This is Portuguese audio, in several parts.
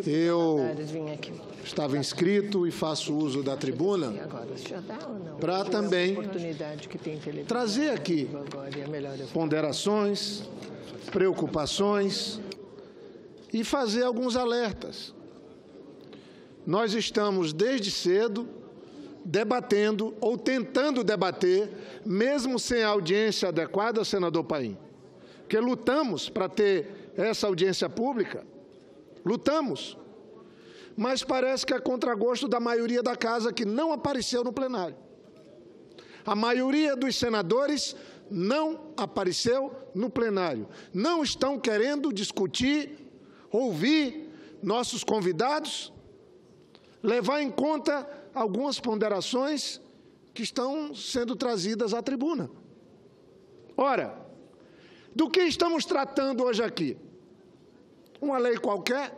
Eu estava inscrito e faço uso da tribuna para também trazer aqui ponderações, preocupações e fazer alguns alertas. Nós estamos desde cedo debatendo ou tentando debater, mesmo sem a audiência adequada, senador Paim, porque lutamos para ter essa audiência pública, lutamos, mas parece que é contragosto da maioria da casa que não apareceu no plenário. A maioria dos senadores não apareceu no plenário. Não estão querendo discutir, ouvir nossos convidados, levar em conta algumas ponderações que estão sendo trazidas à tribuna. Ora, do que estamos tratando hoje aqui? Uma lei qualquer?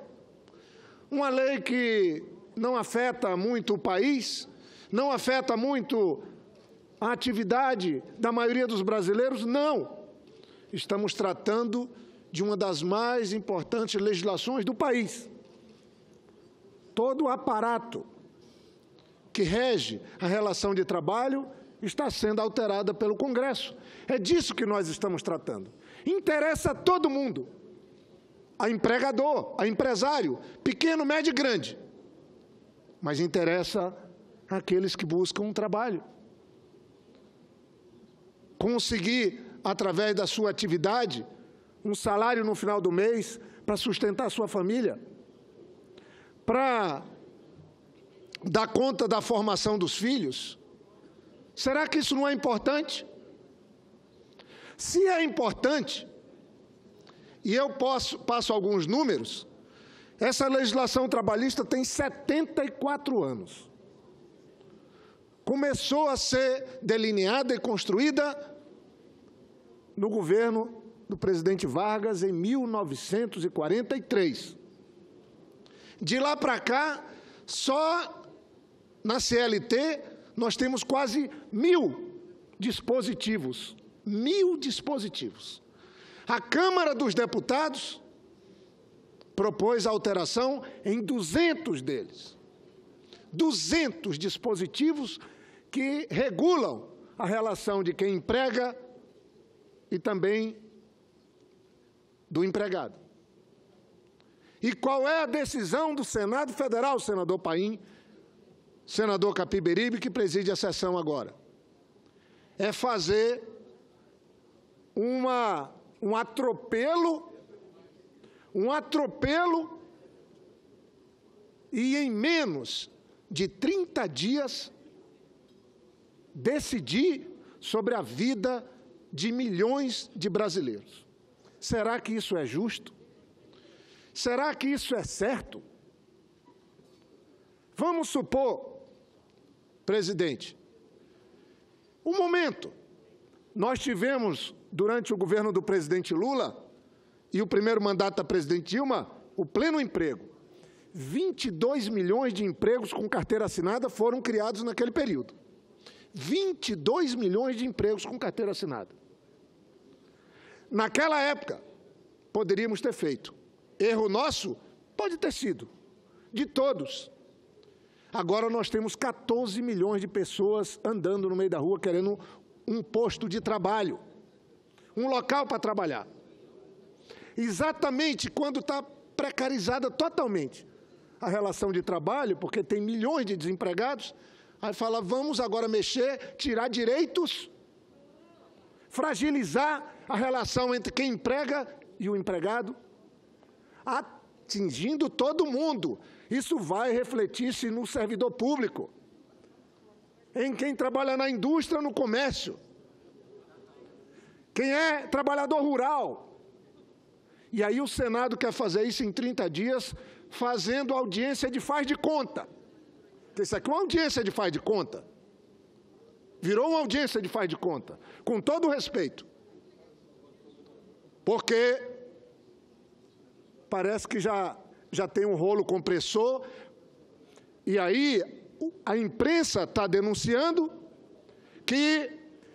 Uma lei que não afeta muito o país? Não afeta muito a atividade da maioria dos brasileiros? Não. Estamos tratando de uma das mais importantes legislações do país. Todo o aparato que rege a relação de trabalho está sendo alterada pelo Congresso. É disso que nós estamos tratando. Interessa a todo mundo, a empregador, a empresário, pequeno, médio e grande, mas interessa àqueles que buscam um trabalho. Conseguir, através da sua atividade, um salário no final do mês para sustentar a sua família, para dar conta da formação dos filhos. Será que isso não é importante? Se é importante, e eu passo alguns números, essa legislação trabalhista tem 74 anos. Começou a ser delineada e construída no governo do presidente Vargas em 1943. De lá para cá, só na CLT, nós temos quase 1.000 dispositivos. 1.000 dispositivos. A Câmara dos Deputados propôs alteração em 200 deles. 200 dispositivos que regulam a relação de quem emprega e também do empregado. E qual é a decisão do Senado Federal, senador Paim, senador Capiberibe, que preside a sessão agora? É fazer um atropelo e em menos de 30 dias decidir sobre a vida de milhões de brasileiros. Será que isso é justo? Será que isso é certo? Vamos supor, presidente, um momento, nós tivemos, durante o governo do presidente Lula e o primeiro mandato da presidente Dilma, o pleno emprego. 22 milhões de empregos com carteira assinada foram criados naquele período. 22 milhões de empregos com carteira assinada. Naquela época, poderíamos ter feito. Erro nosso? Pode ter sido. De todos. Agora nós temos 14 milhões de pessoas andando no meio da rua querendo um posto de trabalho, um local para trabalhar. Exatamente quando está precarizada totalmente a relação de trabalho, porque tem milhões de desempregados, aí fala, vamos agora mexer, tirar direitos, fragilizar a relação entre quem emprega e o empregado, atingindo todo mundo. Isso vai refletir-se no servidor público, em quem trabalha na indústria, no comércio, quem é trabalhador rural. E aí o Senado quer fazer isso em 30 dias, fazendo audiência de faz de conta. Isso aqui é uma audiência de faz de conta. Virou uma audiência de faz de conta, com todo o respeito. Porque parece que já tem um rolo compressor, e aí a imprensa está denunciando que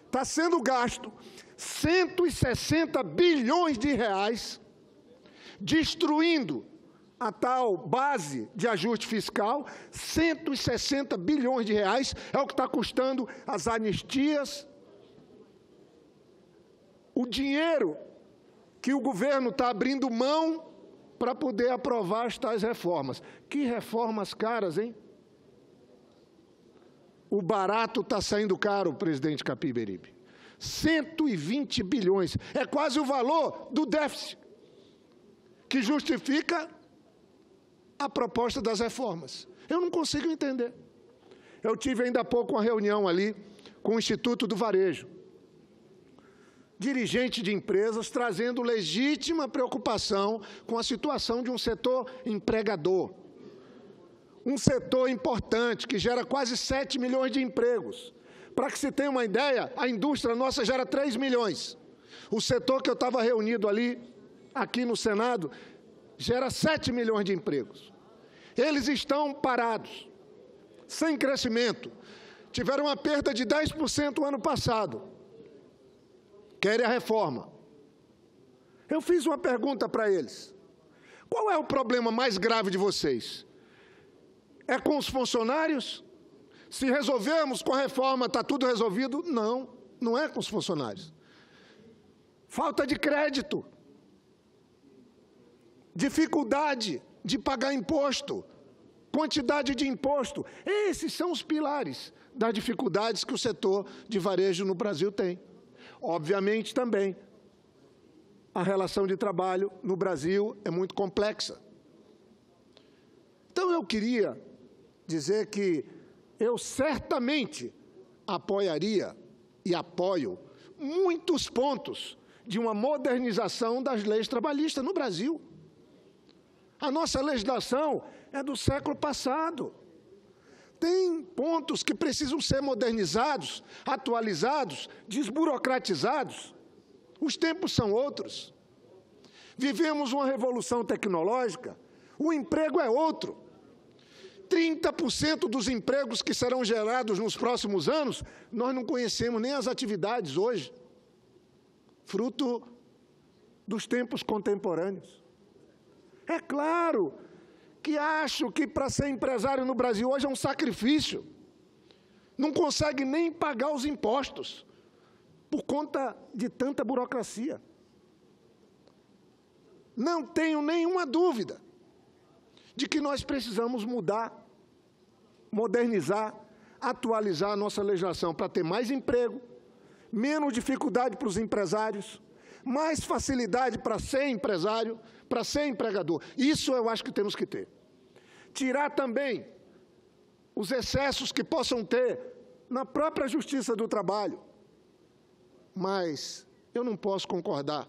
está sendo gasto 160 bilhões de reais destruindo a tal base de ajuste fiscal, 160 bilhões de reais é o que está custando as anistias, o dinheiro que o governo está abrindo mão para poder aprovar as tais reformas. Que reformas caras, hein? O barato está saindo caro, presidente Capiberibe. 120 bilhões, é quase o valor do déficit, que justifica a proposta das reformas. Eu não consigo entender. Eu tive ainda há pouco uma reunião ali com o Instituto do Varejo. Dirigente de empresas trazendo legítima preocupação com a situação de um setor empregador. Um setor importante, que gera quase 7 milhões de empregos. Para que se tenha uma ideia, a indústria nossa gera 3 milhões. O setor que eu estava reunido ali, aqui no Senado, gera 7 milhões de empregos. Eles estão parados, sem crescimento. Tiveram uma perda de 10% no ano passado. Querem a reforma. Eu fiz uma pergunta para eles. Qual é o problema mais grave de vocês? É com os funcionários? Se resolvermos com a reforma, está tudo resolvido? Não, não é com os funcionários. Falta de crédito. Dificuldade de pagar imposto. Quantidade de imposto. Esses são os pilares das dificuldades que o setor de varejo no Brasil tem. Obviamente, também, a relação de trabalho no Brasil é muito complexa. Então, eu queria dizer que eu certamente apoiaria e apoio muitos pontos de uma modernização das leis trabalhistas no Brasil. A nossa legislação é do século passado. Tem pontos que precisam ser modernizados, atualizados, desburocratizados. Os tempos são outros. Vivemos uma revolução tecnológica, o emprego é outro. 30% dos empregos que serão gerados nos próximos anos, nós não conhecemos nem as atividades hoje, fruto dos tempos contemporâneos. É claro que acho que para ser empresário no Brasil hoje é um sacrifício. Não consegue nem pagar os impostos por conta de tanta burocracia. Não tenho nenhuma dúvida de que nós precisamos mudar, modernizar, atualizar a nossa legislação para ter mais emprego, menos dificuldade para os empresários, mais facilidade para ser empresário, para ser empregador. Isso eu acho que temos que ter. Tirar também os excessos que possam ter na própria Justiça do Trabalho. Mas eu não posso concordar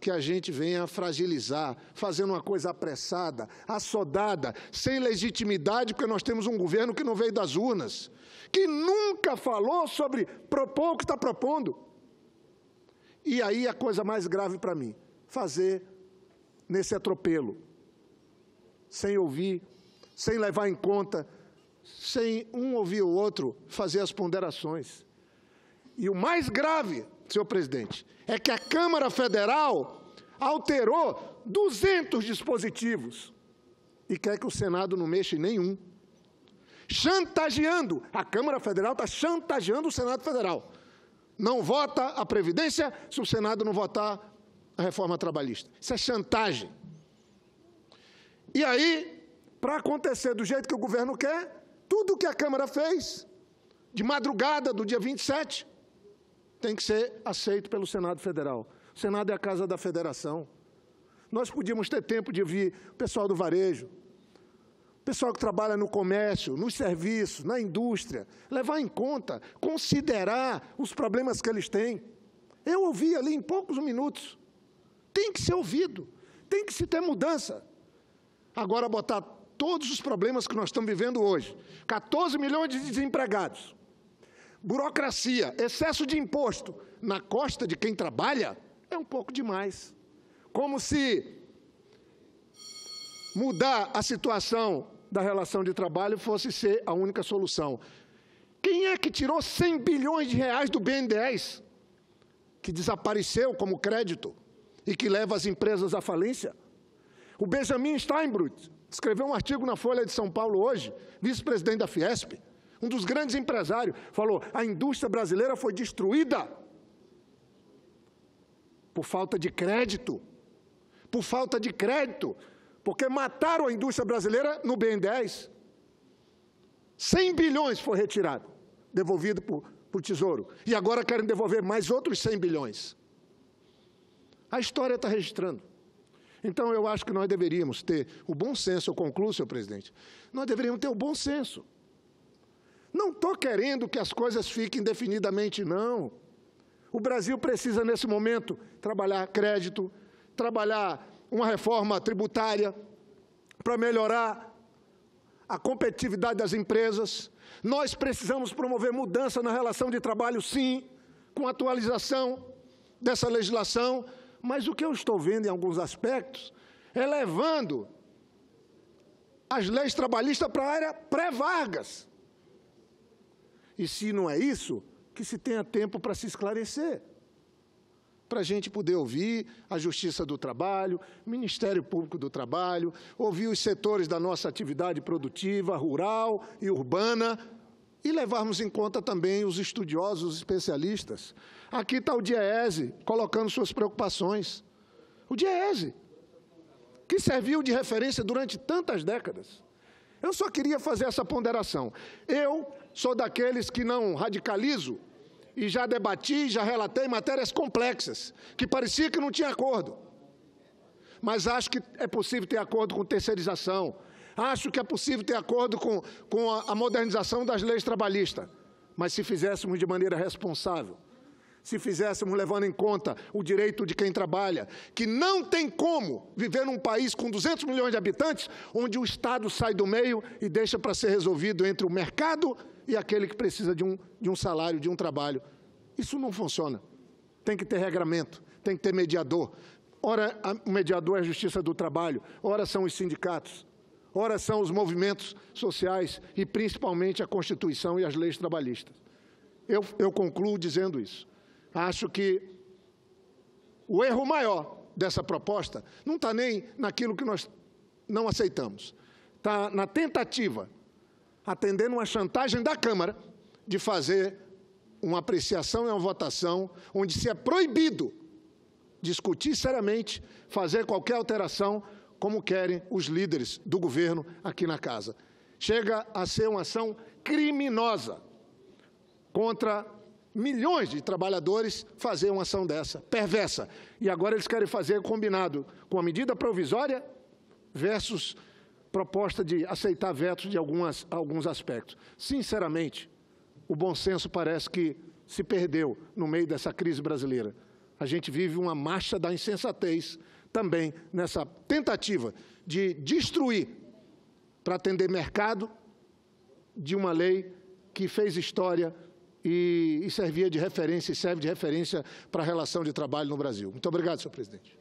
que a gente venha fragilizar, fazendo uma coisa apressada, assodada, sem legitimidade, porque nós temos um governo que não veio das urnas, que nunca falou sobre propor o que está propondo. E aí a coisa mais grave para mim, fazer nesse atropelo, sem ouvir, sem levar em conta, sem um ouvir o outro, fazer as ponderações. E o mais grave, senhor presidente, é que a Câmara Federal alterou 200 dispositivos e quer que o Senado não mexa em nenhum. Chantageando, a Câmara Federal está chantageando o Senado Federal. Não vota a Previdência se o Senado não votar a reforma trabalhista. Isso é chantagem. E aí, para acontecer do jeito que o governo quer, tudo o que a Câmara fez, de madrugada do dia 27, tem que ser aceito pelo Senado Federal. O Senado é a casa da federação. Nós podíamos ter tempo de ouvir o pessoal do varejo, o pessoal que trabalha no comércio, nos serviços, na indústria, levar em conta, considerar os problemas que eles têm. Eu ouvi ali em poucos minutos. Tem que ser ouvido, tem que se ter mudança. Agora, botar todos os problemas que nós estamos vivendo hoje, 14 milhões de desempregados, burocracia, excesso de imposto na costa de quem trabalha, é um pouco demais. Como se mudar a situação da relação de trabalho fosse ser a única solução. Quem é que tirou 100 bilhões de reais do BNDES, que desapareceu como crédito e que leva as empresas à falência? O Benjamin Steinbrück escreveu um artigo na Folha de São Paulo hoje, vice-presidente da Fiesp, um dos grandes empresários, falou: a indústria brasileira foi destruída por falta de crédito. Por falta de crédito, porque mataram a indústria brasileira no BNDES. 100 bilhões foi retirado, devolvido para o Tesouro. E agora querem devolver mais outros 100 bilhões. A história está registrando. Então, eu acho que nós deveríamos ter o bom senso, eu concluo, senhor presidente, nós deveríamos ter o bom senso. Não estou querendo que as coisas fiquem indefinidamente, não. O Brasil precisa, nesse momento, trabalhar crédito, trabalhar uma reforma tributária para melhorar a competitividade das empresas. Nós precisamos promover mudança na relação de trabalho, sim, com atualização dessa legislação, mas o que eu estou vendo em alguns aspectos é levando as leis trabalhistas para a área pré-Vargas. E se não é isso, que se tenha tempo para se esclarecer, para a gente poder ouvir a Justiça do Trabalho, Ministério Público do Trabalho, ouvir os setores da nossa atividade produtiva, rural e urbana, e levarmos em conta também os estudiosos, os especialistas. Aqui está o DIEESE colocando suas preocupações. O DIEESE, que serviu de referência durante tantas décadas. Eu só queria fazer essa ponderação. Eu sou daqueles que não radicalizo e já debati, já relatei matérias complexas, que parecia que não tinha acordo. Mas acho que é possível ter acordo com terceirização. Acho que é possível ter acordo com a modernização das leis trabalhistas. Mas se fizéssemos de maneira responsável, se fizéssemos levando em conta o direito de quem trabalha, que não tem como viver num país com 200 milhões de habitantes, onde o Estado sai do meio e deixa para ser resolvido entre o mercado e aquele que precisa de um salário, de um trabalho. Isso não funciona. Tem que ter regramento, tem que ter mediador. Ora, o mediador é a Justiça do Trabalho, ora são os sindicatos, ora são os movimentos sociais e, principalmente, a Constituição e as leis trabalhistas. Eu concluo dizendo isso. Acho que o erro maior dessa proposta não está nem naquilo que nós não aceitamos. Está na tentativa, atendendo uma chantagem da Câmara, de fazer uma apreciação e uma votação onde se é proibido discutir seriamente, fazer qualquer alteração, como querem os líderes do governo aqui na Casa. Chega a ser uma ação criminosa contra milhões de trabalhadores, fazer uma ação dessa, perversa. E agora eles querem fazer combinado com a medida provisória versus proposta de aceitar vetos de alguns aspectos. Sinceramente, o bom senso parece que se perdeu no meio dessa crise brasileira. A gente vive uma marcha da insensatez também nessa tentativa de destruir, para atender mercado, de uma lei que fez história e servia de referência e serve de referência para a relação de trabalho no Brasil. Muito obrigado, senhor presidente.